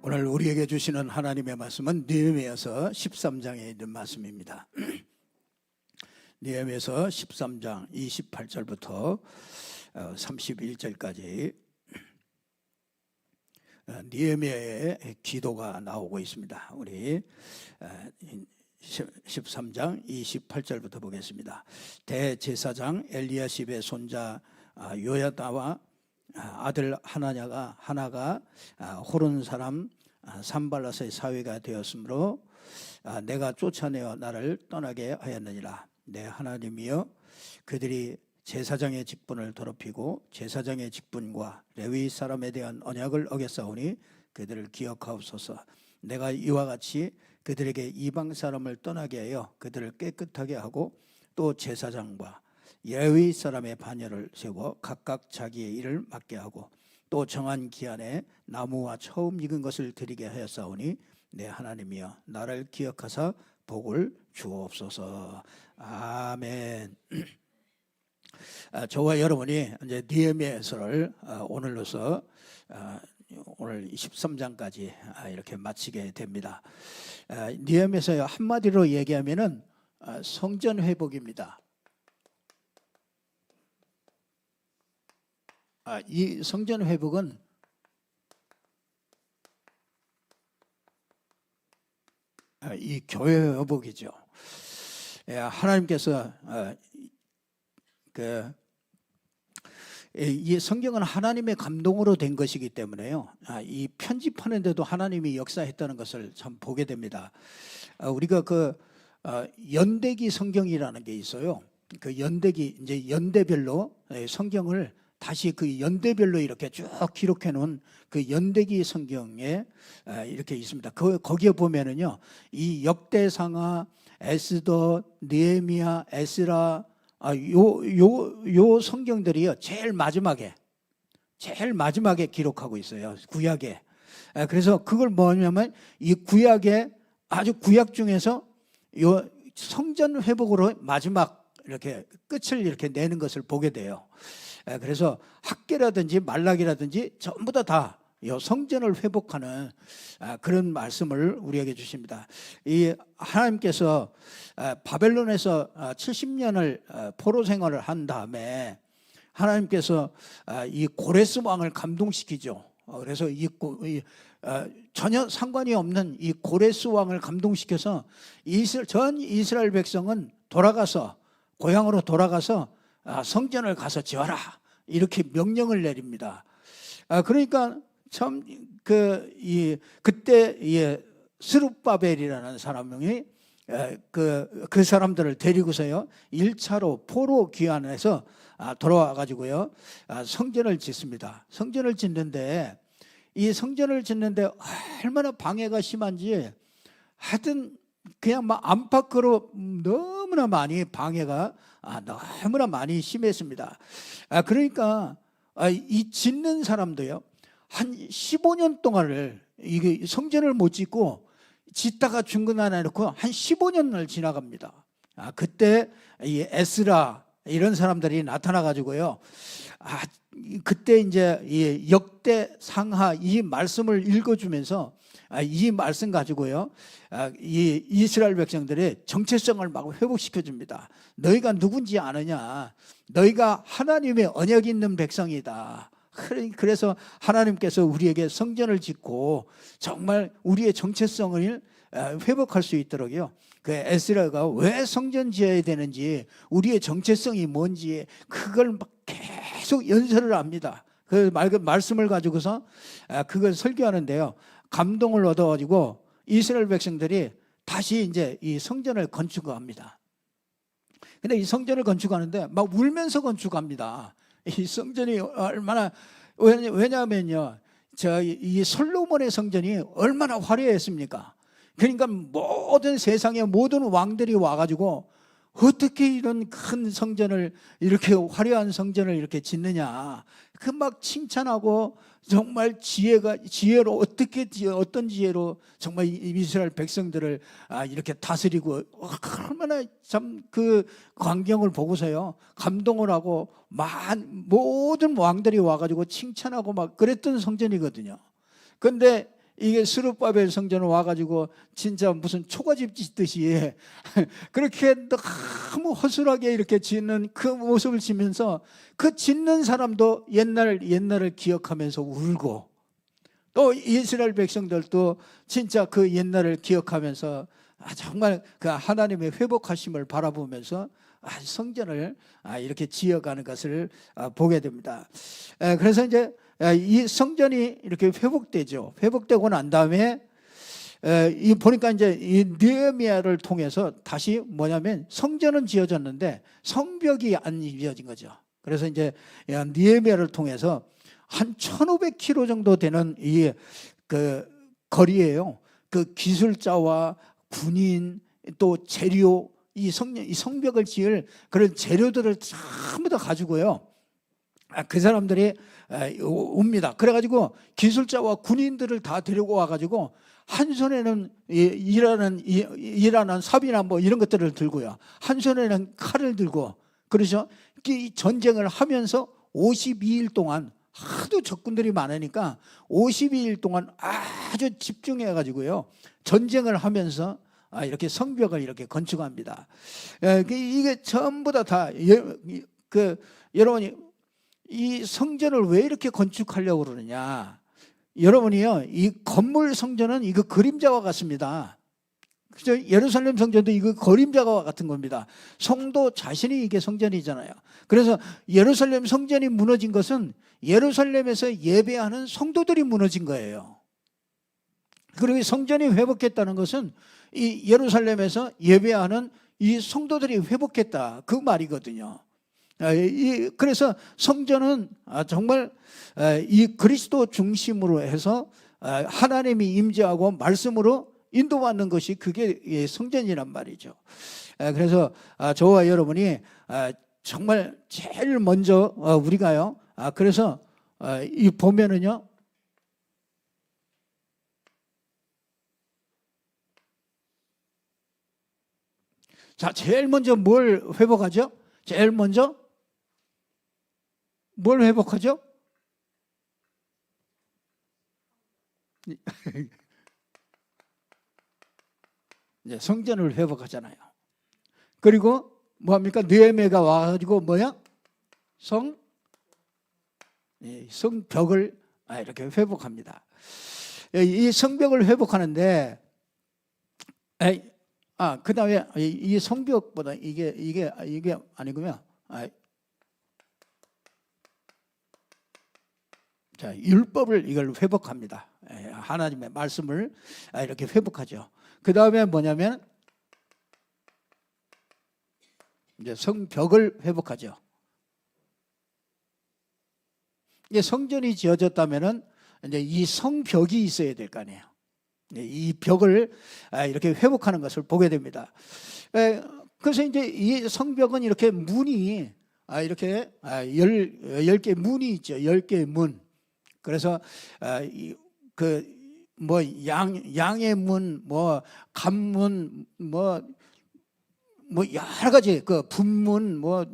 오늘 우리에게 주시는 하나님의 말씀은 느헤미야서 13장에 있는 말씀입니다. 느헤미야서 13장 28절부터 31절까지 느헤미야의 기도가 나오고 있습니다. 우리 13장 28절부터 보겠습니다. 대제사장 엘리야십의 손자 요야다와 아들 하나가 호른 사람 산발랏의 사위가 되었으므로 내가 쫓아내어 나를 떠나게 하였느니라. 내 하나님이여, 그들이 제사장의 직분을 더럽히고 제사장의 직분과 레위 사람에 대한 언약을 어겼사오니 그들을 기억하옵소서. 내가 이와 같이 그들에게 이방 사람을 떠나게 하여 그들을 깨끗하게 하고 또 제사장과 레위 사람의 반열을 세워 각각 자기의 일을 맡게 하고 또 정한 기한에 나무와 처음 익은 것을 드리게 하였사오니 내 하나님이여, 나를 기억하사 복을 주옵소서. 아멘. 저와 여러분이 이제 느헤미야서를 오늘로서 오늘 13장까지 이렇게 마치게 됩니다. 느헤미야서 한마디로 얘기하면은 성전 회복입니다. 이 성전 회복은 이 교회 회복이죠. 하나님께서 이 성경은 하나님의 감동으로 된 것이기 때문에요. 이 편집하는데도 하나님이 역사했다는 것을 참 보게 됩니다. 우리가 연대기 성경이라는 게 있어요. 그 연대기 이제 연대별로 성경을 다시 그 연대별로 이렇게 쭉 기록해 놓은 그 연대기 성경에 이렇게 있습니다. 거기에 보면은요, 이 역대상하, 에스더, 느헤미야, 에스라, 요 성경들이요 제일 마지막에 기록하고 있어요, 구약에. 그래서 그걸 뭐냐면 이 구약에 아주 구약 중에서 요 성전 회복으로 마지막 이렇게 끝을 이렇게 내는 것을 보게 돼요. 그래서 학계라든지 말라기라든지 전부 다 성전을 회복하는 그런 말씀을 우리에게 주십니다. 이 하나님께서 바벨론에서 70년을 포로 생활을 한 다음에 하나님께서 이 고레스 왕을 감동시키죠. 그래서 전혀 상관이 없는 이 고레스 왕을 감동시켜서 전 이스라엘 백성은 고향으로 돌아가서 성전을 가서 지어라, 이렇게 명령을 내립니다. 그러니까 참 그때 스룹바벨이라는 사람이 그 사람들을 데리고서요 1차로 포로 귀환해서 돌아와 가지고요 성전을 짓습니다. 성전을 짓는데 얼마나 방해가 심한지, 하여튼 그냥 막 안팎으로 너무나 많이 방해가 너무나 많이 심했습니다. 그러니까 이 짓는 사람도요 한 15년 동안을 이게 성전을 못 짓고 짓다가 중간에 놓고 한 15년을 지나갑니다. 그때 이 에스라 이런 사람들이 나타나 가지고요 그때 이제 이 역대 상하 이 말씀을 읽어주면서 이 말씀 가지고요 이 이스라엘 백성들의 정체성을 막 회복시켜 줍니다. 너희가 누군지 아느냐? 너희가 하나님의 언약이 있는 백성이다. 그래서 하나님께서 우리에게 성전을 짓고 정말 우리의 정체성을 회복할 수 있도록요 그 에스라가 왜 성전 지어야 되는지, 우리의 정체성이 뭔지 그걸 막 계속 연설을 합니다. 그 말씀을 가지고서 그걸 설교하는데요 감동을 얻어가지고 이스라엘 백성들이 다시 이제 이 성전을 건축합니다. 근데 이 성전을 건축하는데 막 울면서 건축합니다. 이 성전이 얼마나, 왜냐하면요 이 솔로몬의 성전이 얼마나 화려했습니까? 그러니까 모든 세상의 모든 왕들이 와가지고 어떻게 이런 큰 성전을, 이렇게 화려한 성전을 이렇게 짓느냐, 그 막 칭찬하고 정말 지혜로 어떤 지혜로 정말 이스라엘 백성들을 이렇게 다스리고, 얼마나 참 그 광경을 보고서요 감동을 하고 모든 왕들이 와가지고 칭찬하고 막 그랬던 성전이거든요. 그런데 이게 스룹바벨 성전을 와가지고 진짜 무슨 초가집 짓듯이 그렇게 너무 허술하게 이렇게 짓는 그 모습을 지면서 그 짓는 사람도 옛날을 기억하면서 울고, 또 이스라엘 백성들도 진짜 그 옛날을 기억하면서 정말 그 하나님의 회복하심을 바라보면서 성전을 이렇게 지어가는 것을 보게 됩니다. 그래서 이제 이 성전이 이렇게 회복되죠. 회복되고 난 다음에 이 보니까 이제 이 느헤미야를 통해서 다시 뭐냐면 성전은 지어졌는데 성벽이 안 이어진 거죠. 그래서 이제 느헤미야를 통해서 한 1,500km 정도 되는 이 그 거리예요. 그 기술자와 군인 또 재료, 이 성벽을 지을 그런 재료들을 전부 다 가지고요. 그 사람들이 옵니다. 그래가지고 기술자와 군인들을 다 데리고 와가지고 한 손에는 일하는 삽이나 뭐 이런 것들을 들고요. 한 손에는 칼을 들고, 그래서 이 전쟁을 하면서 52일 동안 하도 적군들이 많으니까 52일 동안 아주 집중해 가지고요 전쟁을 하면서 이렇게 성벽을 이렇게 건축합니다. 이게 전부 다 여러분이 이 성전을 왜 이렇게 건축하려고 그러느냐? 여러분이요, 이 건물 성전은 이거 그림자와 같습니다. 그죠? 예루살렘 성전도 이거 그림자와 같은 겁니다. 성도 자신이 이게 성전이잖아요. 그래서 예루살렘 성전이 무너진 것은 예루살렘에서 예배하는 성도들이 무너진 거예요. 그리고 성전이 회복했다는 것은 이 예루살렘에서 예배하는 이 성도들이 회복했다, 그 말이거든요. 그래서 성전은 정말 이 그리스도 중심으로 해서 하나님이 임재하고 말씀으로 인도받는 것이 그게 성전이란 말이죠. 그래서 저와 여러분이 정말 제일 먼저 우리가요, 그래서 이 보면은요, 자, 제일 먼저 뭘 회복하죠? 제일 먼저 뭘 회복하죠? 이제 성전을 회복하잖아요. 그리고 뭐합니까? 느헤미야가 와가지고 뭐야? 성벽을 이렇게 회복합니다. 이 성벽을 회복하는데, 그 다음에 이 성벽보다 이게 아니고요. 자, 율법을 이걸 회복합니다. 하나님의 말씀을 이렇게 회복하죠. 그 다음에 뭐냐면 이제 성벽을 회복하죠. 이게 성전이 지어졌다면은 이제 이 성벽이 있어야 될 거 아니에요. 이 벽을 이렇게 회복하는 것을 보게 됩니다. 그래서 이제 이 성벽은 이렇게 문이 이렇게 10개 문이 있죠. 10개의 문. 그래서 뭐 양의 문, 뭐 간문, 뭐 여러 가지 그 분문, 뭐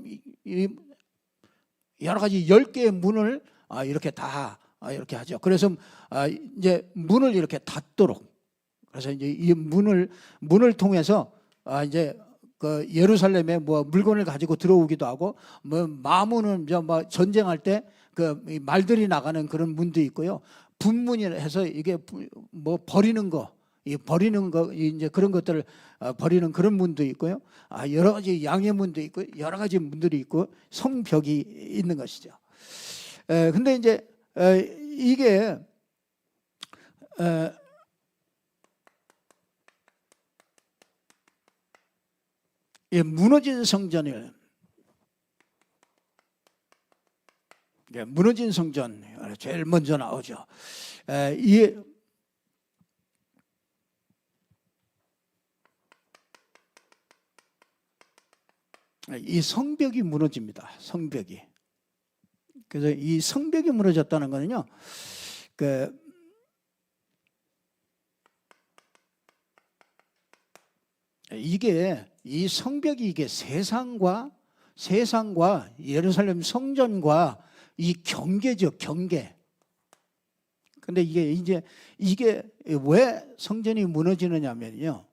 여러 가지 10개의 문을 이렇게 다 이렇게 하죠. 그래서 이제 문을 이렇게 닫도록, 그래서 이제 이 문을 통해서 이제 그 예루살렘에 뭐 물건을 가지고 들어오기도 하고, 뭐 마문은 뭐 전쟁할 때 그 말들이 나가는 그런 문도 있고요. 분문이라 해서 이게 뭐 버리는 거 이제 그런 것들을 버리는 그런 문도 있고요. 여러 가지 양의 문도 있고 여러 가지 문들이 있고 성벽이 있는 것이죠. 근데 이제 이게 무너진 성전을, 무너진 성전 제일 먼저 나오죠. 이 성벽이 무너집니다. 성벽이. 그래서 이 성벽이 무너졌다는 거는요, 이 성벽이 이게 세상과 예루살렘 성전과 이 경계죠, 경계. 근데 이게 왜 성전이 무너지느냐면요,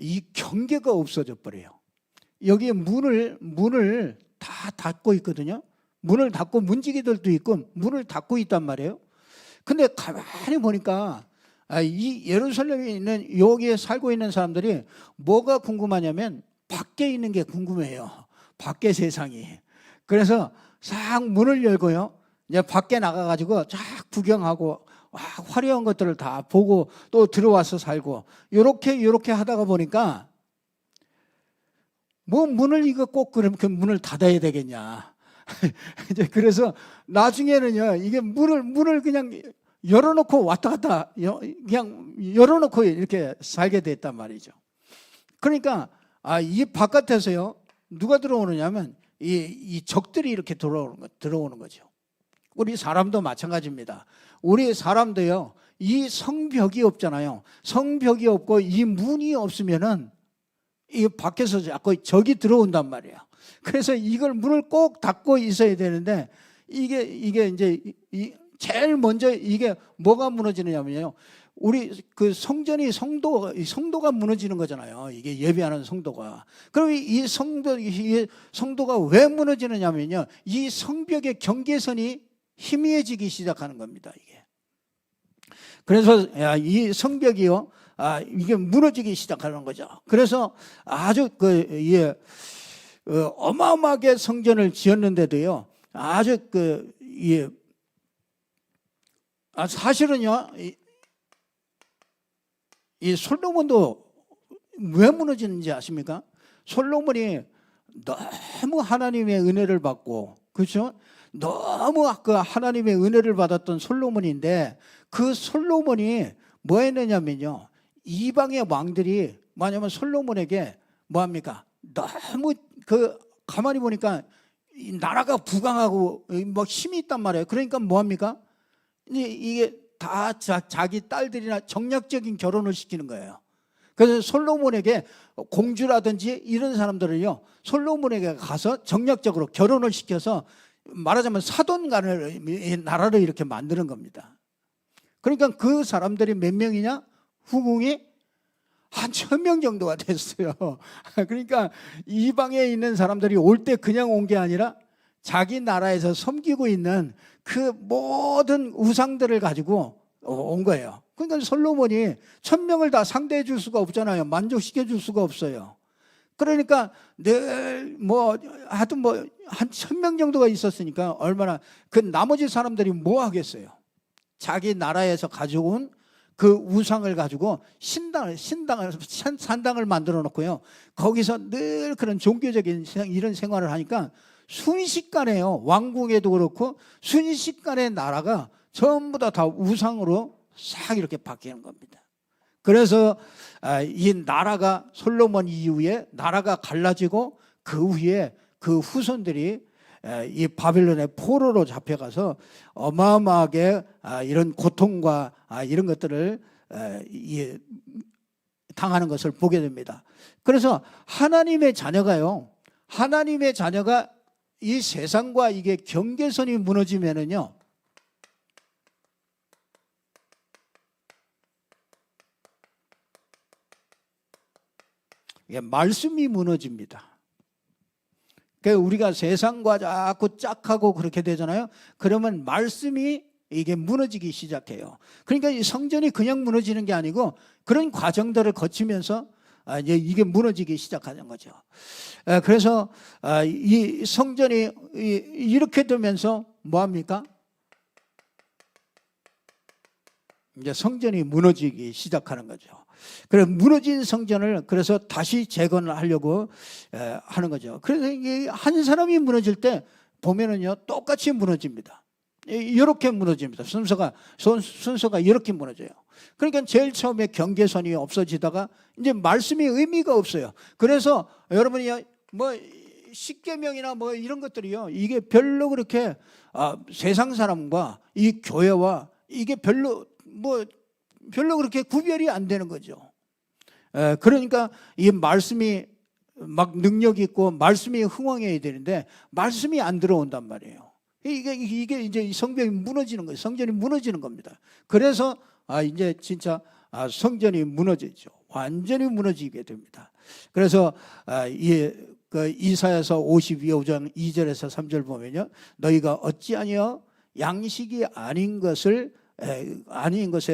이 경계가 없어져 버려요. 여기에 문을 다 닫고 있거든요. 문을 닫고 문지기들도 있고 문을 닫고 있단 말이에요. 근데 가만히 보니까 이 예루살렘에 있는 여기에 살고 있는 사람들이 뭐가 궁금하냐면 밖에 있는 게 궁금해요. 밖에 세상이. 그래서 싹 문을 열고요, 이제 밖에 나가가지고 쫙 구경하고 화려한 것들을 다 보고 또 들어와서 살고, 요렇게 하다가 보니까 뭐 문을 이거 꼭 그럼 그 문을 닫아야 되겠냐. 이제 그래서 나중에는요, 이게 문을 그냥 열어놓고 왔다 갔다 그냥 열어놓고 이렇게 살게 됐단 말이죠. 그러니까 이 바깥에서요, 누가 들어오느냐면 이 적들이 이렇게 들어오는 거죠. 우리 사람도 마찬가지입니다. 우리 사람도요, 이 성벽이 없잖아요. 성벽이 없고 이 문이 없으면은 이 밖에서 자꾸 적이 들어온단 말이에요. 그래서 이걸 문을 꼭 닫고 있어야 되는데 이게 이제 제일 먼저 이게 뭐가 무너지느냐면요, 우리 그 성도가 무너지는 거잖아요. 이게 예배하는 성도가. 그럼 이 성도가 왜 무너지느냐면요, 이 성벽의 경계선이 희미해지기 시작하는 겁니다. 이게. 그래서 이 성벽이요, 이게 무너지기 시작하는 거죠. 그래서 아주 어마어마하게 성전을 지었는데도요, 아주 사실은요, 이 솔로몬도 왜 무너지는지 아십니까? 솔로몬이 너무 하나님의 은혜를 받고, 그렇죠? 너무 그 하나님의 은혜를 받았던 솔로몬인데, 그 솔로몬이 뭐 했느냐면요, 이방의 왕들이 뭐냐면 솔로몬에게 뭐합니까? 너무 가만히 보니까 이 나라가 부강하고 뭐 힘이 있단 말이에요. 그러니까 뭐합니까? 이게 다 자기 딸들이나 정략적인 결혼을 시키는 거예요. 그래서 솔로몬에게 공주라든지 이런 사람들을요, 솔로몬에게 가서 정략적으로 결혼을 시켜서 말하자면 사돈간을 나라를 이렇게 만드는 겁니다. 그러니까 그 사람들이 몇 명이냐? 후궁이 한 1000명 정도가 됐어요. 그러니까 이방에 있는 사람들이 올 때 그냥 온 게 아니라 자기 나라에서 섬기고 있는 그 모든 우상들을 가지고 온 거예요. 그러니까 솔로몬이 1000명을 다 상대해 줄 수가 없잖아요. 만족시켜 줄 수가 없어요. 그러니까 늘 하여튼 한 1000명 정도가 있었으니까 얼마나, 그 나머지 사람들이 뭐 하겠어요? 자기 나라에서 가져온 그 우상을 가지고 산당을 만들어 놓고요, 거기서 늘 그런 종교적인 이런 생활을 하니까 순식간에요, 왕궁에도 그렇고 순식간에 나라가 전부 다 우상으로 싹 이렇게 바뀌는 겁니다. 그래서 이 나라가 솔로몬 이후에 나라가 갈라지고, 그 후에 그 후손들이 이 바벨론의 포로로 잡혀가서 어마어마하게 이런 고통과 이런 것들을 당하는 것을 보게 됩니다. 그래서 하나님의 자녀가 이 세상과 이게 경계선이 무너지면은요, 이게 말씀이 무너집니다. 그러니까 우리가 세상과 자꾸 짝하고 그렇게 되잖아요. 그러면 말씀이 이게 무너지기 시작해요. 그러니까 이 성전이 그냥 무너지는 게 아니고 그런 과정들을 거치면서 이제 이게 무너지기 시작하는 거죠. 그래서 이 성전이 이렇게 되면서 뭐합니까? 이제 성전이 무너지기 시작하는 거죠. 그래서 무너진 성전을 그래서 다시 재건을 하려고 하는 거죠. 그래서 이게 한 사람이 무너질 때 보면은요, 똑같이 무너집니다. 이렇게 무너집니다. 순서가 이렇게 무너져요. 그러니까 제일 처음에 경계선이 없어지다가 이제 말씀이 의미가 없어요. 그래서 여러분이 뭐 십계명이나 뭐 이런 것들이요, 이게 별로 그렇게 세상 사람과 이 교회와 이게 별로 그렇게 구별이 안 되는 거죠. 그러니까 이 말씀이 막 능력 있고 말씀이 흥왕해야 되는데 말씀이 안 들어온단 말이에요. 이게 이제 이 성벽이 무너지는 거예요. 성전이 무너지는 겁니다. 그래서 이제 진짜 성전이 무너지죠. 완전히 무너지게 됩니다. 그래서 그 이사야서 52장 2절에서 3절 보면요, 너희가 어찌하여 양식이 아닌 것에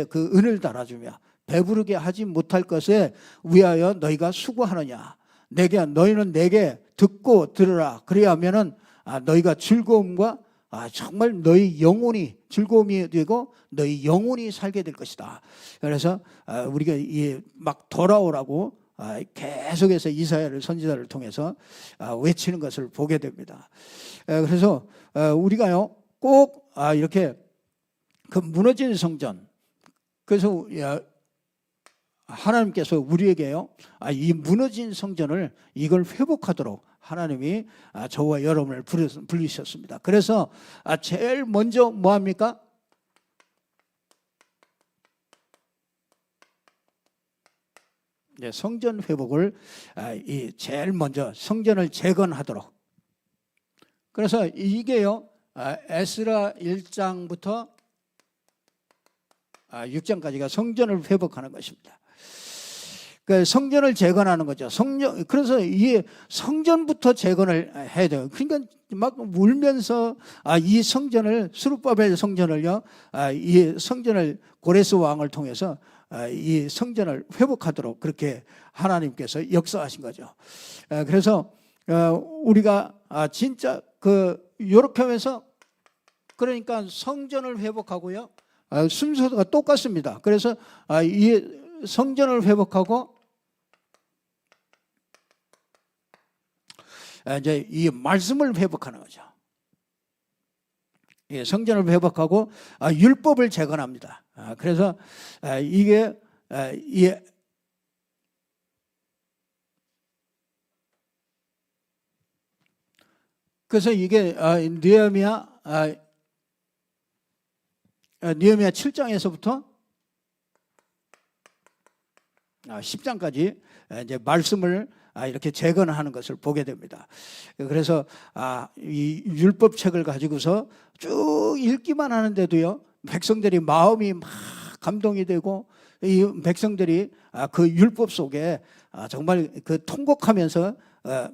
그 은을 달아주며 배부르게 하지 못할 것에 위하여 너희가 수고하느냐. 너희는 내게 듣고 들으라. 그리하면은 너희가 즐거움과 정말 너희 영혼이 즐거움이 되고 너희 영혼이 살게 될 것이다. 그래서 우리가 막 돌아오라고 계속해서 이사야를 선지자를 통해서 외치는 것을 보게 됩니다. 그래서 우리가요 꼭 이렇게 그 무너진 성전, 그래서 하나님께서 우리에게요 이 무너진 성전을 이걸 회복하도록 하나님이 저와 여러분을 부르셨습니다. 그래서 제일 먼저 뭐 합니까? 성전 회복을 제일 먼저 성전을 재건하도록. 그래서 이게요 에스라 1장부터 6장까지가 성전을 회복하는 것입니다. 그 성전을 재건하는 거죠. 그래서 이 성전부터 재건을 해야 돼요. 그러니까 막 울면서 이 성전을 스룹바벨 성전을요, 이 성전을 고레스 왕을 통해서 이 성전을 회복하도록 그렇게 하나님께서 역사하신 거죠. 그래서 우리가 진짜 요렇게 하면서 그러니까 성전을 회복하고요, 순서가 똑같습니다. 그래서 이 성전을 회복하고 이제 이 말씀을 회복하는 거죠. 성전을 회복하고 율법을 재건합니다. 그래서 이게 그래서 이게 느헤미야 7장에서부터 10장까지 이제 말씀을 이렇게 재건하는 것을 보게 됩니다. 그래서 이 율법책을 가지고서 쭉 읽기만 하는데도요 백성들이 마음이 막 감동이 되고 이 백성들이 그 율법 속에 정말 그 통곡하면서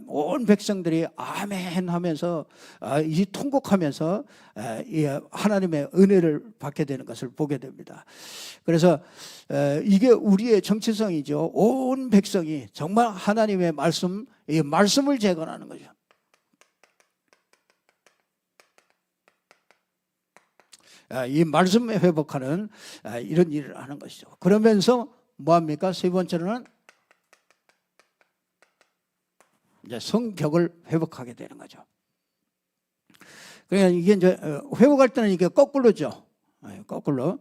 온 백성들이 아멘 하면서 이 통곡하면서 하나님의 은혜를 받게 되는 것을 보게 됩니다. 그래서 이게 우리의 정체성이죠. 온 백성이 정말 하나님의 말씀, 이 말씀을 재건하는 거죠. 이 말씀을 회복하는 이런 일을 하는 것이죠. 그러면서 뭐합니까? 세 번째로는 이제 성벽을 회복하게 되는 거죠. 그러니까 이게 이제 회복할 때는 이게 거꾸로죠. 거꾸로.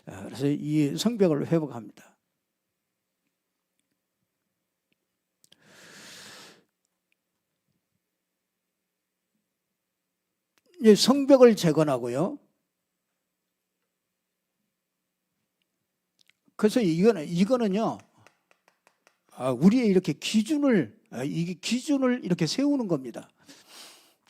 그래서 이 성벽을 회복합니다. 이제 성벽을 재건하고요. 그래서 이거는요, 우리의 이렇게 이게 기준을 이렇게 세우는 겁니다.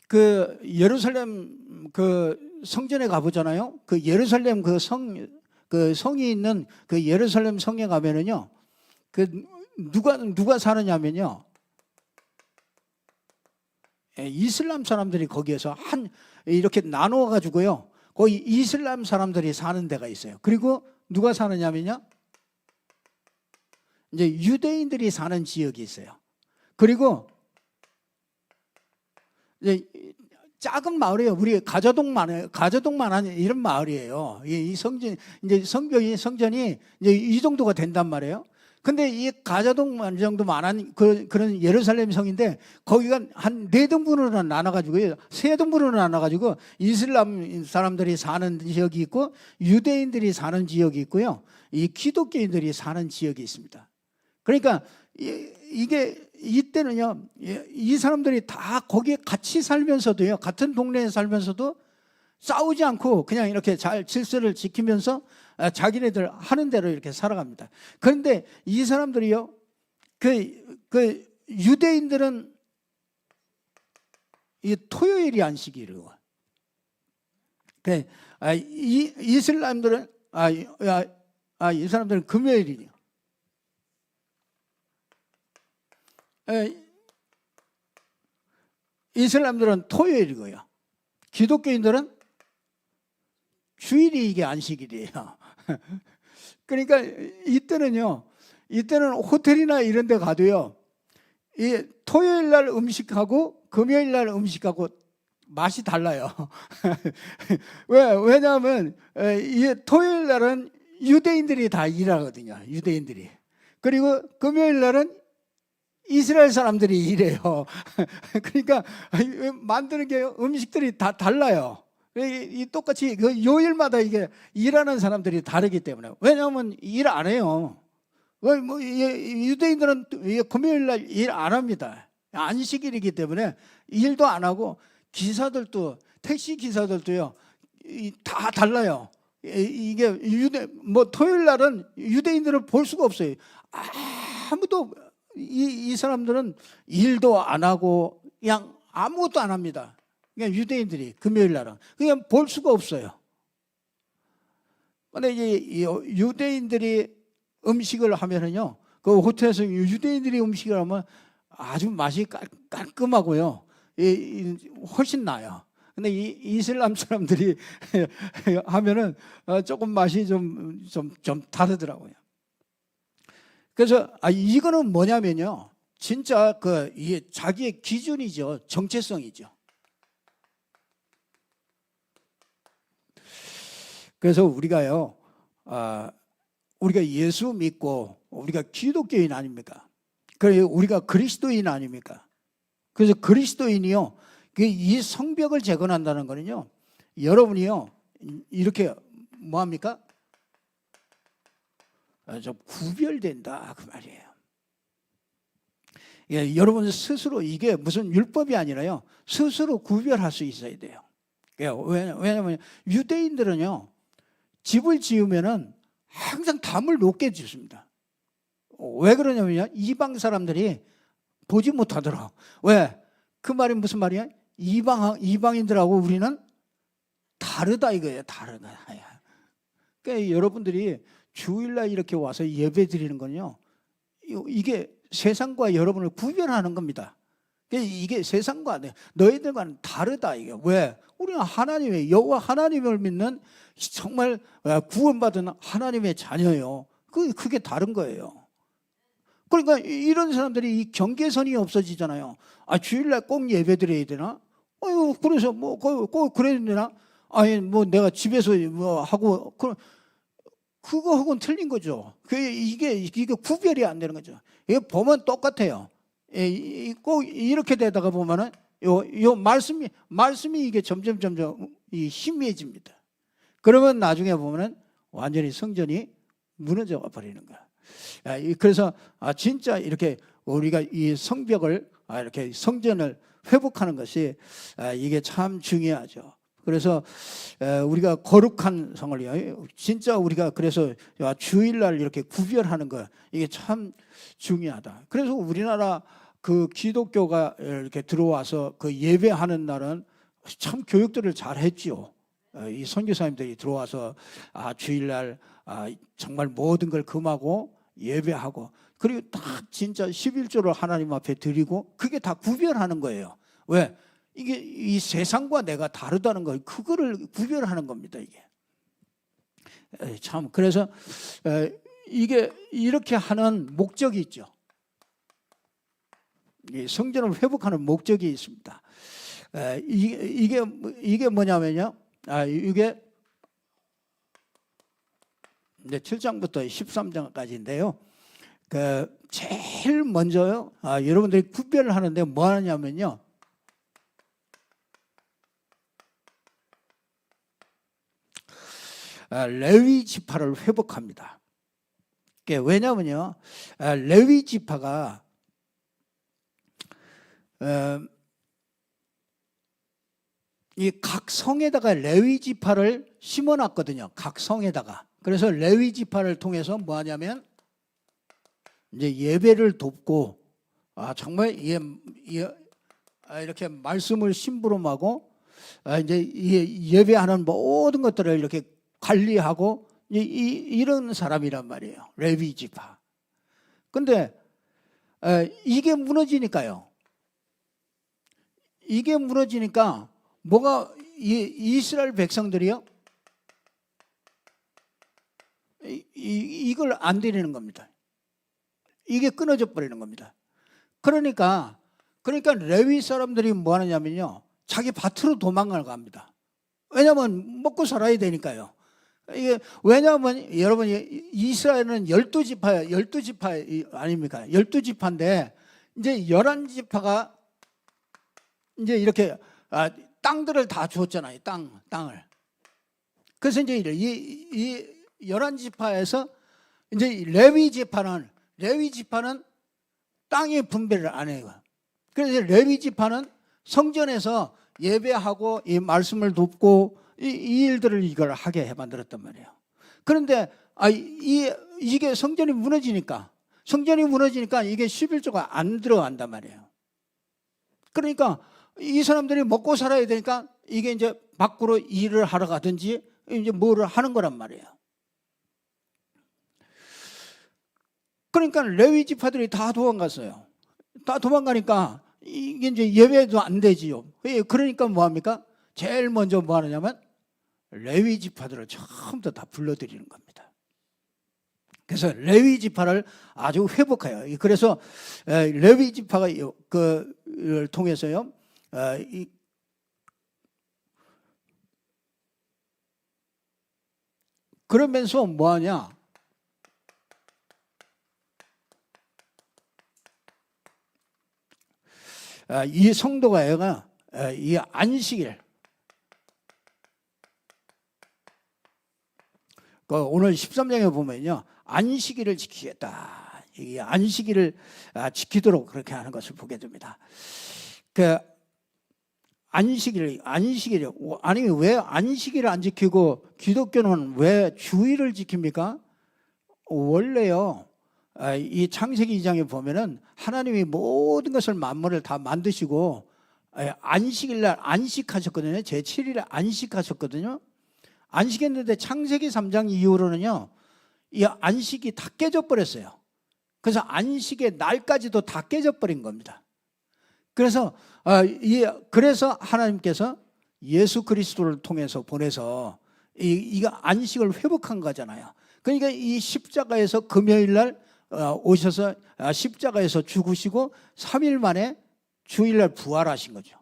그 예루살렘 그 성전에 가보잖아요. 그 예루살렘 그 성이 있는 그 예루살렘 성에 가면은요, 그 누가 사느냐면요, 이슬람 사람들이 거기에서 이렇게 나누어 가지고요, 거기 이슬람 사람들이 사는 데가 있어요. 그리고 누가 사느냐면요, 이제 유대인들이 사는 지역이 있어요. 그리고 이제 작은 마을이에요. 우리 가저동만 이런 마을이에요. 이 성전이 이제 이 정도가 된단 말이에요. 근데 이 가저동만 정도만한 그런 예루살렘 성인데 거기가 한 4등분으로 나눠가지고요, 3등분으로 나눠가지고 이슬람 사람들이 사는 지역이 있고 유대인들이 사는 지역이 있고요, 이 기독교인들이 사는 지역이 있습니다. 그러니까 이때는요, 이 사람들이 다 거기에 같이 살면서도요, 같은 동네에 살면서도 싸우지 않고 그냥 이렇게 잘 질서를 지키면서 자기네들 하는 대로 이렇게 살아갑니다. 그런데 이 사람들이요, 그 유대인들은 이 토요일이 안식일이고 이 사람들은 이 사람들은 금요일이요. 이슬람들은 토요일이고요. 기독교인들은 주일이 이게 안식일이에요. 그러니까 이때는 호텔이나 이런 데 가도요, 이 토요일 날 음식하고 금요일 날 음식하고 맛이 달라요. 왜냐하면 이 토요일 날은 유대인들이 다 일하거든요. 유대인들이. 그리고 금요일 날은 이스라엘 사람들이 일해요. 그러니까 만드는 게 음식들이 다 달라요. 똑같이 그 요일마다 이게 일하는 사람들이 다르기 때문에. 왜냐하면 일 안 해요. 유대인들은 금요일 날 일 안 합니다. 안식일이기 때문에 일도 안 하고, 기사들도, 택시 기사들도요, 다 달라요. 이게 토요일 날은 유대인들을 볼 수가 없어요. 아무도 이 사람들은 일도 안 하고 그냥 아무것도 안 합니다. 그냥 유대인들이 금요일 날은 그냥 볼 수가 없어요. 근데 이제 유대인들이 음식을 하면은요, 그 호텔에서 유대인들이 음식을 하면 아주 맛이 깔끔하고요, 훨씬 나요. 근데 이 이슬람 사람들이 하면은 조금 맛이 좀 다르더라고요. 그래서 이거는 뭐냐면요, 진짜 이게 자기의 기준이죠. 정체성이죠. 그래서 우리가요, 우리가 예수 믿고 우리가 기독교인 아닙니까? 그래서 우리가 그리스도인 아닙니까? 그래서 그리스도인이요, 이 성벽을 재건한다는 거는요, 여러분이요 이렇게 뭐합니까? 좀 구별된다 그 말이에요. 예, 여러분 스스로, 이게 무슨 율법이 아니라요, 스스로 구별할 수 있어야 돼요. 왜냐하면 유대인들은요, 집을 지으면은 항상 담을 높게 짓습니다. 왜 그러냐면요, 이방 사람들이 보지 못하더라. 왜? 그 말이 무슨 말이야? 이방인들하고 우리는 다르다 이거예요. 다르다. 그러니까 여러분들이 주일날 이렇게 와서 예배 드리는 건요, 이게 세상과 여러분을 구별하는 겁니다. 이게 세상과 너희들과는 다르다 이게. 왜? 우리는 하나님의 여호와 하나님을 믿는 정말 구원받은 하나님의 자녀예요. 그게 다른 거예요. 그러니까 이런 사람들이 이 경계선이 없어지잖아요. 주일날 꼭 예배 드려야 되나? 그래서 꼭 그래야 되나? 내가 집에서 하고, 그거하고는 틀린 거죠. 이게 구별이 안 되는 거죠. 이게 보면 똑같아요. 꼭 이렇게 되다가 보면은 요 말씀이 이게 점점 희미해집니다. 그러면 나중에 보면은 완전히 성전이 무너져 버리는 거야. 그래서 진짜 이렇게 우리가 이 성벽을, 이렇게 성전을 회복하는 것이 이게 참 중요하죠. 그래서 우리가 거룩한 성을요, 진짜 우리가 그래서 주일날 이렇게 구별하는 거, 이게 참 중요하다. 그래서 우리나라 그 기독교가 이렇게 들어와서 그 예배하는 날은 참 교육들을 잘 했지요. 이 선교사님들이 들어와서 주일날 정말 모든 걸 금하고 예배하고, 그리고 다 진짜 11조를 하나님 앞에 드리고, 그게 다 구별하는 거예요. 왜? 이게 이 세상과 내가 다르다는 걸, 그거를 구별하는 겁니다. 이게 참, 그래서 이게 이렇게 하는 목적이 있죠. 성전을 회복하는 목적이 있습니다. 이게 뭐냐면요, 이게 이제 7장부터 13장까지인데요. 제일 먼저요, 여러분들이 구별을 하는데 뭐 하냐면요, 레위 지파를 회복합니다. 왜냐면요, 레위 지파가 이 각 성에다가 레위 지파를 심어놨거든요. 각 성에다가. 그래서 레위 지파를 통해서 뭐 하냐면 이제 예배를 돕고, 정말 이렇게 말씀을 심부름하고, 이제 예배하는 모든 것들을 이렇게 관리하고 이런 사람이란 말이에요. 레위 지파. 근데 이게 무너지니까요. 이게 무너지니까 뭐가 이스라엘 백성들이요? 이걸 안 드리는 겁니다. 이게 끊어져 버리는 겁니다. 그러니까 레위 사람들이 뭐 하느냐면요, 자기 밭으로 도망을 갑니다. 왜냐하면 먹고 살아야 되니까요. 이게 왜냐하면 여러분, 이스라엘은 12지파예요. 12지파 아닙니까? 12지파인데 이제 11지파가 이제 이렇게 땅들을 다 줬잖아요. 땅을. 그래서 이제 이 11지파에서 이제 레위 지파는 땅의 분배를 안 해요. 그래서 레위 지파는 성전에서 예배하고 이 말씀을 돕고 이 일들을 이걸 하게 만들었단 말이에요. 그런데 이게 성전이 무너지니까 이게 11조가 안 들어간단 말이에요. 그러니까 이 사람들이 먹고 살아야 되니까 이게 이제 밖으로 일을 하러 가든지 이제 뭐를 하는 거란 말이에요. 그러니까 레위 지파들이 다 도망갔어요. 다 도망가니까 이게 이제 예배도 안 되지요. 그러니까 뭐 합니까? 제일 먼저 뭐 하느냐면 레위 지파들을 처음부터 다 불러들이는 겁니다. 그래서 레위 지파를 아주 회복해요. 그래서 레위 지파가 그를 통해서요, 그러면서 뭐 하냐? 이 성도가 이 안식일, 오늘 13장에 보면요, 안식일을 지키겠다. 이 안식일을 지키도록 그렇게 하는 것을 보게 됩니다. 그 안식일 아니 왜 안식일을 안 지키고 기독교는 왜 주일을 지킵니까? 원래요, 이 창세기 2장에 보면은 하나님이 모든 것을 만물을 다 만드시고 안식일날 안식하셨거든요. 제7일에 안식하셨거든요. 안식했는데 창세기 3장 이후로는요, 이 안식이 다 깨져 버렸어요. 그래서 안식의 날까지도 다 깨져 버린 겁니다. 그래서 하나님께서 예수 그리스도를 통해서 보내서 이거 안식을 회복한 거잖아요. 그러니까 이 십자가에서 금요일 날 오셔서 십자가에서 죽으시고 3일 만에 주일날 부활하신 거죠.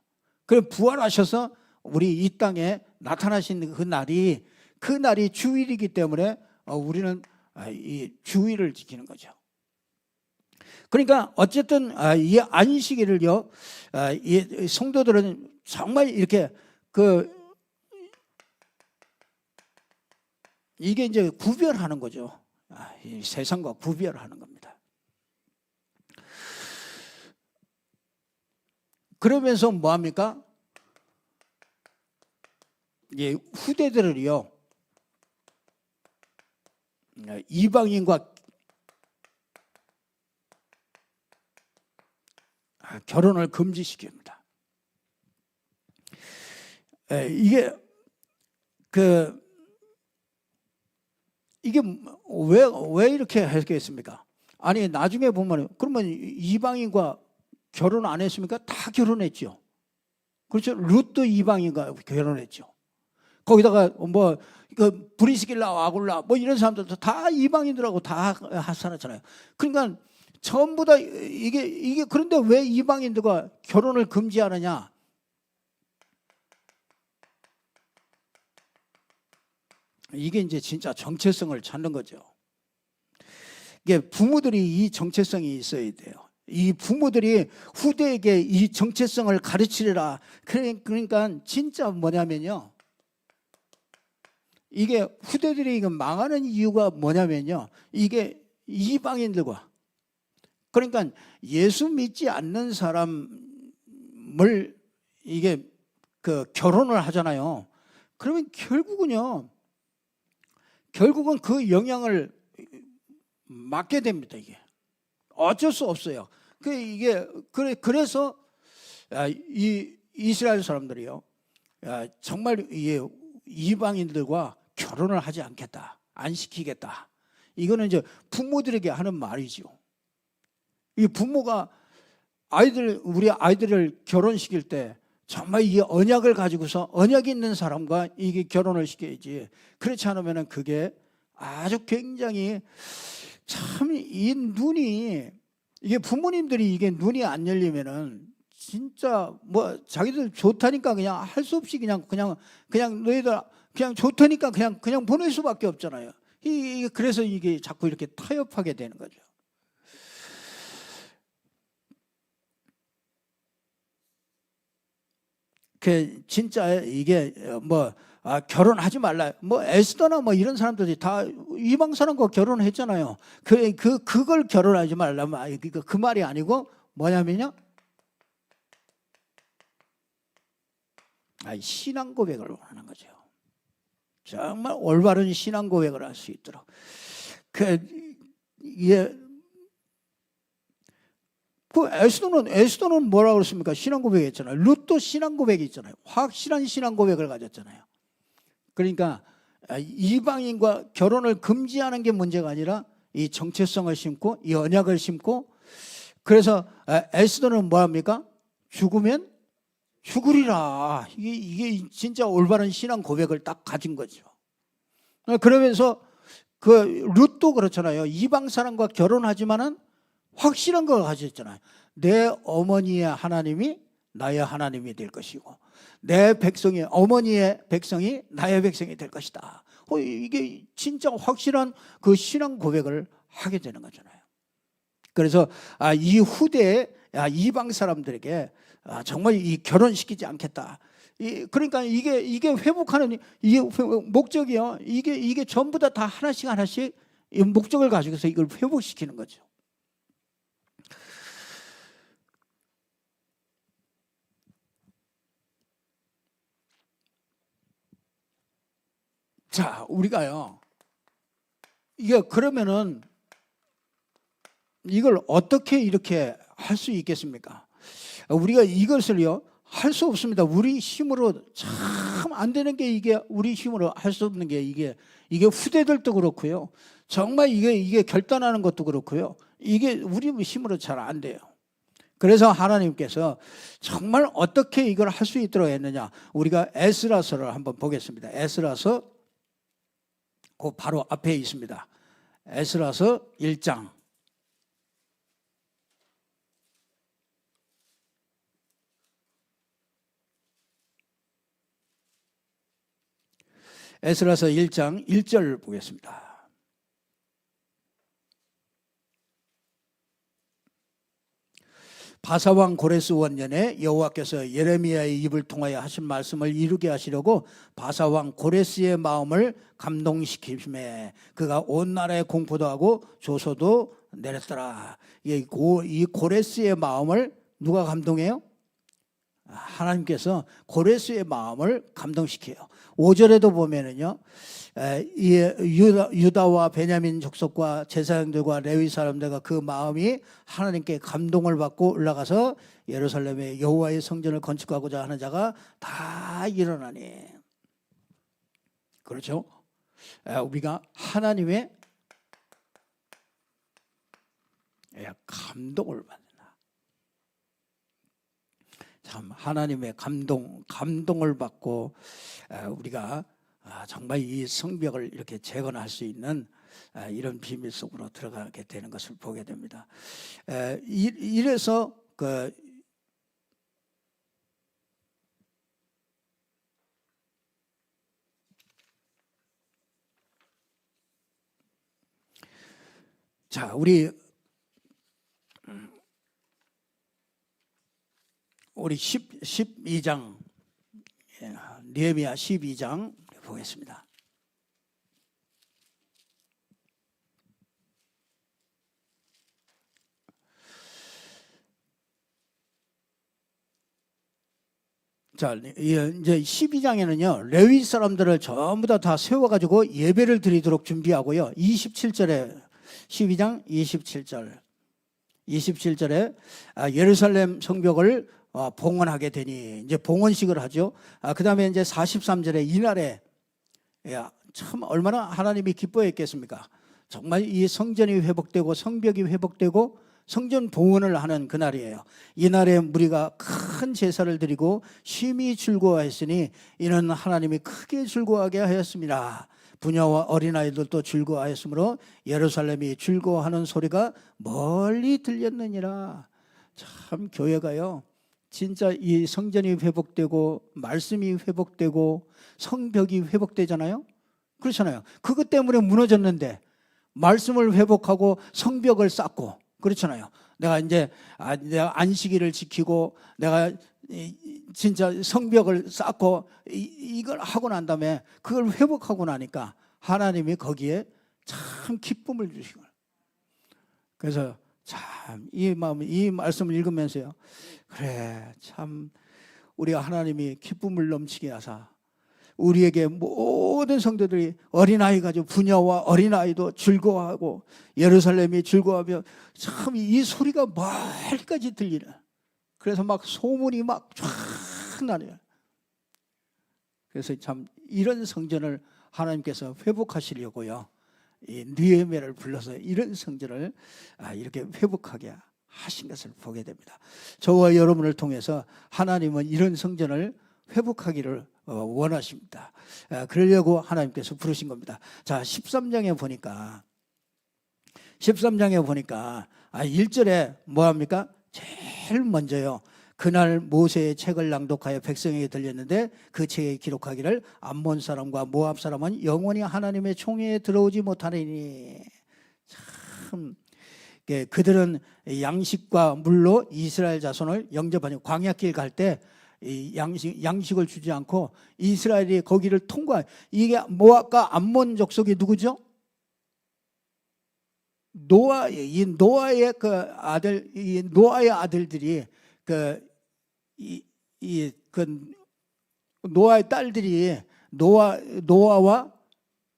그래 부활하셔서 우리 이 땅에 나타나신 그 날이 주일이기 때문에 우리는 이 주일을 지키는 거죠. 그러니까 어쨌든 이 안식일을요, 이 성도들은 정말 이렇게 이게 이제 구별하는 거죠. 이 세상과 구별하는 겁니다. 그러면서 뭐 합니까? 이 후대들을요, 이방인과 결혼을 금지시킵니다. 이게 왜 이렇게 했겠습니까? 아니 나중에 보면 그러면 이방인과 결혼 안 했습니까? 다 결혼했죠. 그렇죠. 룻도 이방인과 결혼했죠. 거기다가 뭐 브리스길라 아굴라 뭐 이런 사람들도 다 이방인들하고 다 살았잖아요. 그러니까 전부 다 이게 그런데 왜 이방인들과 결혼을 금지하느냐? 이게 이제 진짜 정체성을 찾는 거죠. 이게 부모들이 이 정체성이 있어야 돼요. 이 부모들이 후대에게 이 정체성을 가르치리라. 그러니까 진짜 뭐냐면요, 이게 후대들이 망하는 이유가 뭐냐면요, 이게 이방인들과, 그러니까 예수 믿지 않는 사람을 이게 결혼을 하잖아요. 그러면 결국은 그 영향을 맡게 됩니다. 이게 어쩔 수 없어요. 그래서 이 이스라엘 사람들이요, 정말 이방인들과 결혼을 하지 않겠다, 안 시키겠다. 이거는 이제 부모들에게 하는 말이죠. 이 부모가 우리 아이들을 결혼시킬 때 정말 이 언약을 가지고서 언약이 있는 사람과 이게 결혼을 시켜야지. 그렇지 않으면 그게 아주 굉장히 참 이 눈이 이게 부모님들이 이게 눈이 안 열리면은 진짜 뭐 자기들 좋다니까 그냥 할 수 없이 그냥 너희들 그냥 좋다니까 그냥 보낼 수밖에 없잖아요. 그래서 이게 자꾸 이렇게 타협하게 되는 거죠. 그 진짜 이게 뭐 결혼하지 말라. 뭐 에스더나 뭐 이런 사람들이 다 이방 사람과 결혼했잖아요. 그걸 결혼하지 말라면 그 말이 아니고 뭐냐면요. 신앙 고백을 원하는 거죠. 정말 올바른 신앙 고백을 할 수 있도록. 에스더는 뭐라고 그랬습니까? 신앙 고백했잖아요. 룻도 신앙 고백이 있잖아요. 확실한 신앙 고백을 가졌잖아요. 그러니까 이방인과 결혼을 금지하는 게 문제가 아니라 이 정체성을 심고 이 언약을 심고, 그래서 에스더는 뭐합니까? 죽으면 죽으리라. 이게 진짜 올바른 신앙 고백을 딱 가진 거죠. 그러면서 그 룻도 그렇잖아요. 이방 사람과 결혼하지만은 확실한 걸 가졌잖아요. 내 어머니의 하나님이 나의 하나님이 될 것이고 내 백성이 어머니의 백성이 나의 백성이 될 것이다. 이게 진짜 확실한 그 신앙 고백을 하게 되는 거잖아요. 그래서 이 후대에 이방 사람들에게 정말 이 결혼시키지 않겠다. 그러니까 이게 회복하는 이 목적이요. 이게 전부 다 하나씩 이 목적을 가지고서 이걸 회복시키는 거죠. 자, 우리가요. 이게 그러면은 이걸 어떻게 이렇게 할 수 있겠습니까? 우리가 이것을요 할 수 없습니다. 우리 힘으로 참 안 되는 게 이게 우리 힘으로 할 수 없는 게 이게 후대들도 그렇고요. 정말 이게 결단하는 것도 그렇고요. 이게 우리 힘으로 잘 안 돼요. 그래서 하나님께서 정말 어떻게 이걸 할 수 있도록 했느냐. 우리가 에스라서를 한번 보겠습니다. 에스라서 그 바로 앞에 있습니다. 에스라서 1장. 에스라서 1장 1절 보겠습니다. 바사왕 고레스 원년에 여호와께서 예레미야의 입을 통하여 하신 말씀을 이루게 하시려고 바사왕 고레스의 마음을 감동시키심에 그가 온 나라에 공포도 하고 조소도 내렸더라. 이 고레스의 마음을 누가 감동해요? 하나님께서 고레스의 마음을 감동시켜요. 5절에도 보면은요, 유다와 베냐민 족속과 제사장들과 레위 사람들과 그 마음이 하나님께 감동을 받고 올라가서 예루살렘에 여호와의 성전을 건축하고자 하는 자가 다 일어나니. 그렇죠? 우리가 하나님의 감동을 받는다. 참 하나님의 감동을 받고 우리가 정말 이 성벽을 이렇게 재건할 수 있는 이런 비밀 속으로 들어가게 되는 것을 보게 됩니다. 이래서 자, 우리 12장 느헤미야 12장 보겠습니다. 자, 이제 12장에는요 레위 사람들을 전부 다 세워가지고 예배를 드리도록 준비하고요. 27절에 12장 27절에 예루살렘 성벽을 봉헌하게 되니 이제 봉헌식을 하죠. 그 다음에 이제 43절에 이날에 참 얼마나 하나님이 기뻐했겠습니까? 정말 이 성전이 회복되고 성벽이 회복되고 성전 봉헌을 하는 그날이에요. 이날에 무리가 큰 제사를 드리고 심히 즐거워했으니 이는 하나님이 크게 즐거워하게 하였습니다. 부녀와 어린아이들도 즐거워하였으므로 예루살렘이 즐거워하는 소리가 멀리 들렸느니라. 참 교회가요, 진짜 이 성전이 회복되고 말씀이 회복되고 성벽이 회복되잖아요. 그렇잖아요. 그것 때문에 무너졌는데 말씀을 회복하고 성벽을 쌓고 그렇잖아요. 내가 안식일을 지키고 내가 진짜 성벽을 쌓고 이걸 하고 난 다음에 그걸 회복하고 나니까 하나님이 거기에 참 기쁨을 주시고, 그래서 참 이 말씀을 읽으면서요, 그래 참 우리 하나님이 기쁨을 넘치게 하사 우리에게 모든 성도들이 어린아이 가지고 부녀와 어린아이도 즐거워하고 예루살렘이 즐거워하며 참 이 소리가 멀리까지 들리는, 그래서 막 소문이 막 쫙 나네요. 그래서 참 이런 성전을 하나님께서 회복하시려고요, 이 느헤미야를 불러서 이런 성전을 이렇게 회복하게 하신 것을 보게 됩니다. 저와 여러분을 통해서 하나님은 이런 성전을 회복하기를 원하십니다. 그러려고 하나님께서 부르신 겁니다. 자, 13장에 보니까 1절에 뭐합니까? 제일 먼저요, 그날 모세의 책을 낭독하여 백성에게 들렸는데 그 책에 기록하기를 암몬 사람과 모압 사람은 영원히 하나님의 총회에 들어오지 못하리니. 참 그들은 양식과 물로 이스라엘 자손을 영접하니 광야길 갈 때 양식을 주지 않고 이스라엘이 거기를 통과. 이게 모압과 암몬 족속이 누구죠? 노아의 아들들이 노아의 딸들이 노아와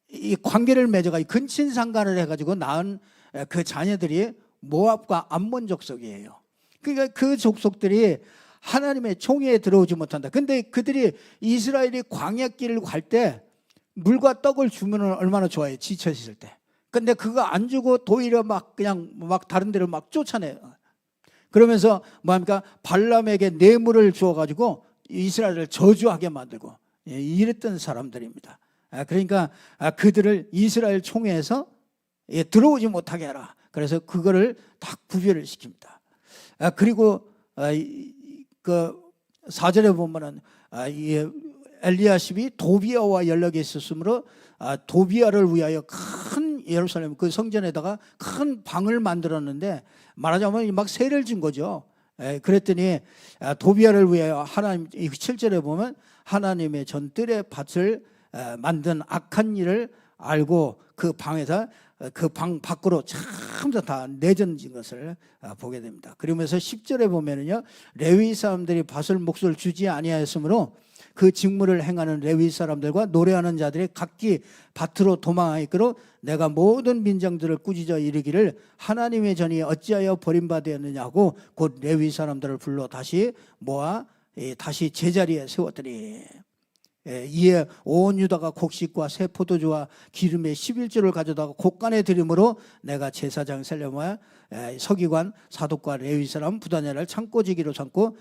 이 관계를 맺어가 근친상간을 해가지고 낳은 그 자녀들이 모압과 암몬 족속이에요. 그러니까 그 족속들이 하나님의 총회에 들어오지 못한다. 근데 그들이 이스라엘이 광야길을 갈 때 물과 떡을 주면 얼마나 좋아요, 지쳐 있을 때. 근데 그거 안 주고 도리어 그냥 다른 데로 쫓아내요. 그러면서 뭐합니까? 발람에게 뇌물을 주어가지고 이스라엘을 저주하게 만들고 이랬던 사람들입니다. 그러니까 그들을 이스라엘 총회에서 들어오지 못하게 하라. 그래서 그거를 다 구별을 시킵니다. 그리고 그 4절에 보면은 엘리야십이 도비아와 연락이 있었으므로 도비아를 위하여 큰 예루살렘 그 성전에다가 큰 방을 만들었는데, 말하자면 막 세를 진 거죠. 그랬더니 도비아를 위하여 하나님, 7절에 보면 하나님의 전뜰의 밭을 만든 악한 일을 알고 그 방에서 그 방 밖으로 참다 다 내던진 것을 보게 됩니다. 그러면서 10절에 보면은요, 레위 사람들이 밭을 몫을 주지 아니하였으므로 그 직무를 행하는 레위 사람들과 노래하는 자들이 각기 밭으로 도망하였으므로 내가 모든 민정들을 꾸짖어 이르기를 하나님의 전이 어찌하여 버림받았느냐고 곧 레위 사람들을 불러 다시 모아 다시 제자리에 세웠더니, 이에 온 유다가 곡식과 새 포도주와 기름의 11조를 가져다가 곡간에 드림으로 내가 제사장 셀레모와 서기관 사독과 레위 사람 부다냐를 창고지기로 삼고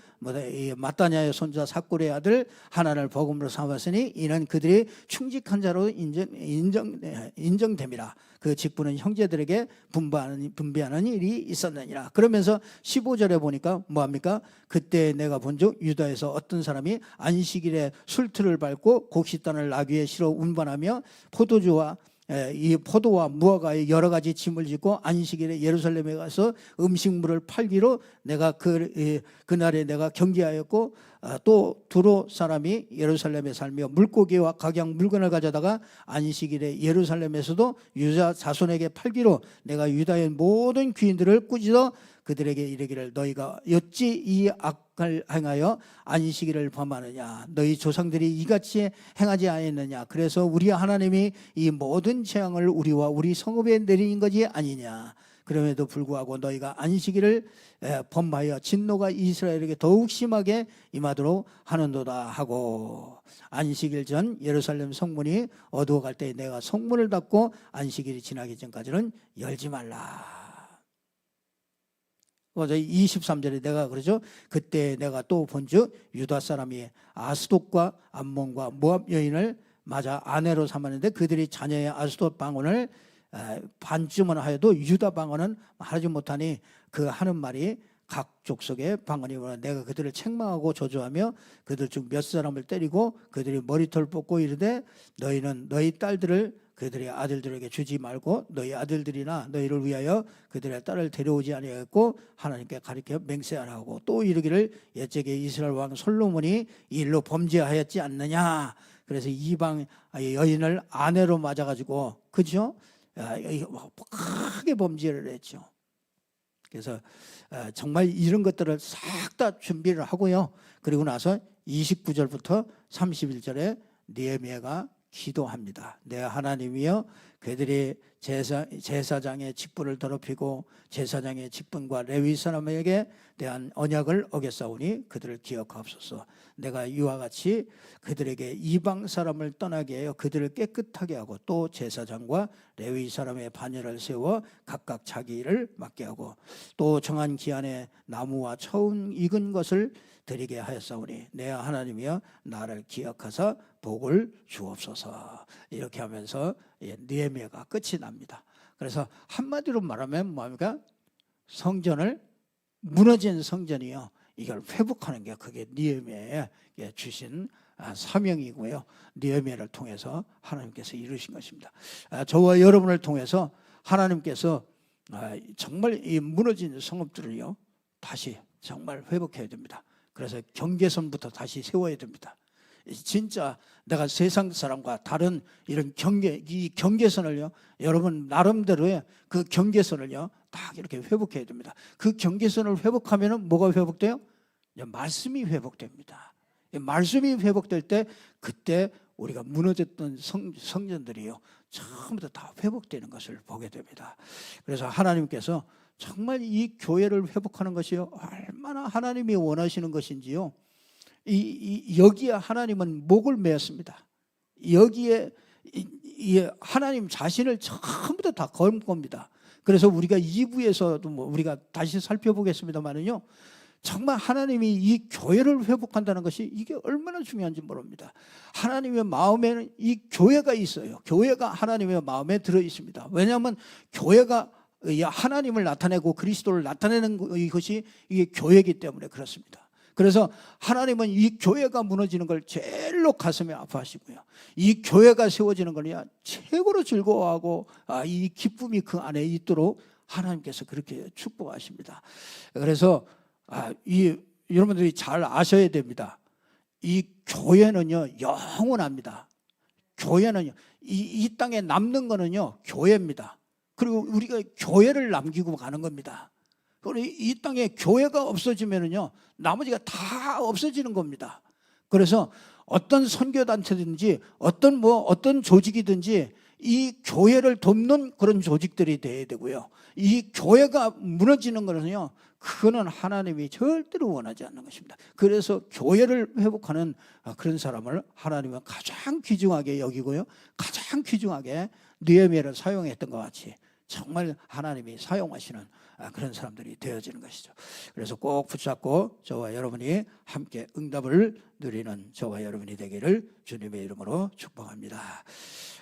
마따냐의 손자 삭골의 아들 하나를 버금으로 삼았으니 이는 그들이 충직한 자로 인정됨이라. 그 직분은 형제들에게 분배하는 일이 있었느니라. 그러면서 15절에 보니까 뭐합니까? 그때 내가 본즉 유다에서 어떤 사람이 안식일에 술틀을 밟고 곡식단을 나귀에 실어 운반하며 이 포도와 무화과의 여러 가지 짐을 짓고 안식일에 예루살렘에 가서 음식물을 팔기로 내가 그날에 내가 경계하였고, 또 두로 사람이 예루살렘에 살며 물고기와 각양 물건을 가져다가 안식일에 예루살렘에서도 유다 자손에게 팔기로 내가 유다의 모든 귀인들을 꾸짖어 그들에게 이르기를 너희가 어찌 이 악을 행하여 안식일을 범하느냐, 너희 조상들이 이같이 행하지 아니했느냐. 그래서 우리 하나님이 이 모든 재앙을 우리와 우리 성읍에 내린 것이 아니냐. 그럼에도 불구하고 너희가 안식일을 범하여 진노가 이스라엘에게 더욱 심하게 임하도록 하는도다 하고, 안식일 전 예루살렘 성문이 어두워갈 때 내가 성문을 닫고 안식일이 지나기 전까지는 열지 말라. 23절에 내가 그러죠. 그때 내가 또 본즉 유다 사람이 아스돗과 암몬과 모압 여인을 맞아 아내로 삼았는데 그들이 자녀의 아스돗 방언을 반쯤은 하여도 유다 방언은 하지 못하니 그 하는 말이 각 족속의 방언이므로 내가 그들을 책망하고 저주하며 그들 중 몇 사람을 때리고 그들이 머리털 뽑고 이르되 너희는 너희 딸들을 그들의 아들들에게 주지 말고 너희 아들들이나 너희를 위하여 그들의 딸을 데려오지 아니하였고 하나님께 가리켜 맹세하라 하고, 또 이르기를 옛적에 이스라엘 왕 솔로몬이 이 일로 범죄하였지 않느냐. 그래서 이방 여인을 아내로 맞아가지고, 그죠? 크게 범죄를 했죠. 그래서 정말 이런 것들을 싹 다 준비를 하고요. 그리고 나서 29절부터 31절에 느헤미야가 기도합니다. 내 하나님이여, 그들이 제사장의 직분을 더럽히고 제사장의 직분과 레위 사람에게 대한 언약을 어겼사오니 그들을 기억하옵소서. 내가 이와 같이 그들에게 이방 사람을 떠나게 하여 그들을 깨끗하게 하고 또 제사장과 레위 사람의 반열을 세워 각각 자기 일을 맡게 하고 또 정한 기한에 나무와 처음 익은 것을 드리게 하였사오니 내 하나님이여, 나를 기억하사 복을 주옵소서. 이렇게 하면서 느헤미야가 끝이 납니다. 그래서 한마디로 말하면 뭡니까? 성전을, 무너진 성전이요, 이걸 회복하는 게 그게 느헤미야에게 주신 사명이고요. 느헤미야를 통해서 하나님께서 이루신 것입니다. 저와 여러분을 통해서 하나님께서 정말 이 무너진 성읍들을요 다시 정말 회복해야 됩니다. 그래서 경계선부터 다시 세워야 됩니다. 진짜 내가 세상 사람과 다른 이런 이 경계선을요, 여러분 나름대로의 그 경계선을요 딱 이렇게 회복해야 됩니다. 그 경계선을 회복하면은 뭐가 회복돼요? 말씀이 회복됩니다. 말씀이 회복될 때 그때 우리가 무너졌던 성전들이요 전부 다 회복되는 것을 보게 됩니다. 그래서 하나님께서 정말 이 교회를 회복하는 것이요 얼마나 하나님이 원하시는 것인지요, 여기에 하나님은 목을 메었습니다. 여기에 하나님 자신을 전부 다 건 겁니다. 그래서 우리가 2부에서도 우리가 다시 살펴보겠습니다만은요, 정말 하나님이 이 교회를 회복한다는 것이 이게 얼마나 중요한지 모릅니다. 하나님의 마음에는 이 교회가 있어요. 교회가 하나님의 마음에 들어 있습니다. 왜냐하면 교회가 하나님을 나타내고 그리스도를 나타내는 것이 이게 교회이기 때문에 그렇습니다. 그래서 하나님은 이 교회가 무너지는 걸 제일로 가슴에 아파하시고요, 이 교회가 세워지는 걸 최고로 즐거워하고 이 기쁨이 그 안에 있도록 하나님께서 그렇게 축복하십니다. 그래서 여러분들이 잘 아셔야 됩니다. 이 교회는요 영원합니다. 교회는요 이 땅에 남는 거는요 교회입니다. 그리고 우리가 교회를 남기고 가는 겁니다. 그리고 이 땅에 교회가 없어지면은요 나머지가 다 없어지는 겁니다. 그래서 어떤 선교단체든지 어떤 조직이든지 이 교회를 돕는 그런 조직들이 돼야 되고요, 이 교회가 무너지는 거는요 그거는 하나님이 절대로 원하지 않는 것입니다. 그래서 교회를 회복하는 그런 사람을 하나님은 가장 귀중하게 여기고요, 가장 귀중하게 느헤미야를 사용했던 것 같이 정말 하나님이 사용하시는 그런 사람들이 되어지는 것이죠. 그래서 꼭 붙잡고 저와 여러분이 함께 응답을 누리는 저와 여러분이 되기를 주님의 이름으로 축복합니다.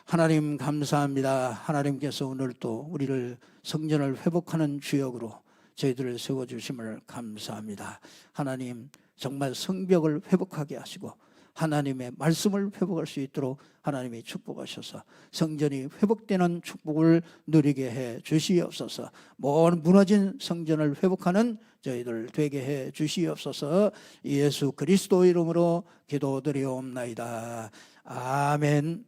하나님 감사합니다. 하나님께서 오늘 또 우리를 성전을 회복하는 주역으로 저희들을 세워주심을 감사합니다. 하나님 정말 성벽을 회복하게 하시고 하나님의 말씀을 회복할 수 있도록 하나님이 축복하셔서 성전이 회복되는 축복을 누리게 해 주시옵소서. 모든 무너진 성전을 회복하는 저희들 되게 해 주시옵소서. 예수 그리스도 이름으로 기도드리옵나이다. 아멘.